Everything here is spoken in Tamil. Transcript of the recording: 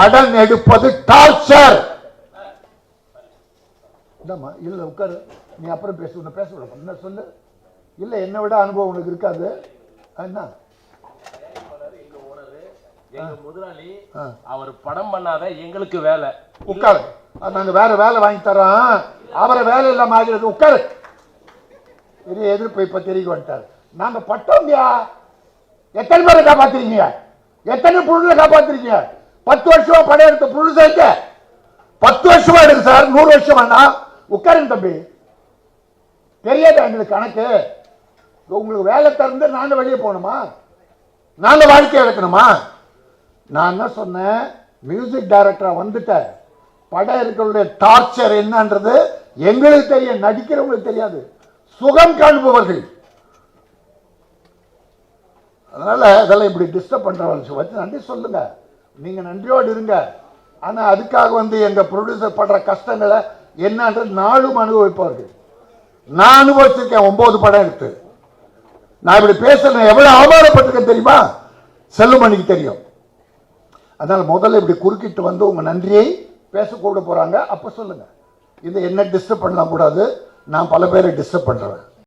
படம் எடுப்பது டார்ச்சர். இல்ல உட்காரு, நீ அப்புறம் பேச என்ன சொல்லு. இல்ல என்னை விட அனுபவம் உனக்கு இருக்காது. என்ன எங்க முதலாளி அவர் படம் பண்ணாத எங்களுக்கு வேலை. உட்காரு, நாங்க வேற வேலை வாங்கி தரோம். அவரை வேலை இல்லாம ஆகிறது. உட்காரு. பெரிய எதிர்ப்பு இப்ப தெரிய வந்துட்டாரு. நாங்க பட்டோங்கயா. எத்தனை பேரை காப்பாத்திருக்கீங்க? எத்தனை புழுல காப்பாத்திருக்கீங்க? 10 வருஷமா படம் எடுத்த புழு சேர்க்க 10 வருஷமா எடுக்கு சார். 100 வருஷமா. உட்காருங்க தம்பி. தெரியாத எங்களுக்கு கணக்கு. உங்களுக்கு வேலை திறந்து நாங்க வெளியே போகணுமா? நாங்க வாழ்க்கை எடுக்கணுமா? நான் என்ன சொன்னேன், மியூசிக் டைரக்டரா வந்துட்ட படம் இருக்கிற டார்ச்சர் என்னன்றது எங்களுக்கு தெரியும், நடிக்கிறவங்களுக்கு தெரியாது. சுகம் காண்பவர்கள். அதனால அதெல்லாம் இப்படி டிஸ்டர்ப் பண்றவங்க வச்சு நன்றி சொல்லுங்க. நீங்க நன்றியோடு இருங்க. ஆனா அதுக்காக எங்க ப்ரொடியூசர் படுற கஷ்டங்களை என்னன்றது நாளும் அனுபவிப்பார்கள். நான் அனுபவிச்சிருக்கேன் 9 படம் எடுத்து. நான் இப்படி பேசுறேன் எவ்வளவு அவமானப்பட்டிருக்கேன் தெரியுமா? செல்லுமணிக்கு தெரியும். அதனால முதல்ல இப்படி குறுக்கிட்டு உங்க நன்றியை பேச கூட போறாங்க. அப்ப சொல்லுங்க, இது என்ன டிஸ்டர்ப் பண்ணலாம் கூடாது. நான் பல பேரை டிஸ்டர்ப் பண்றேன்.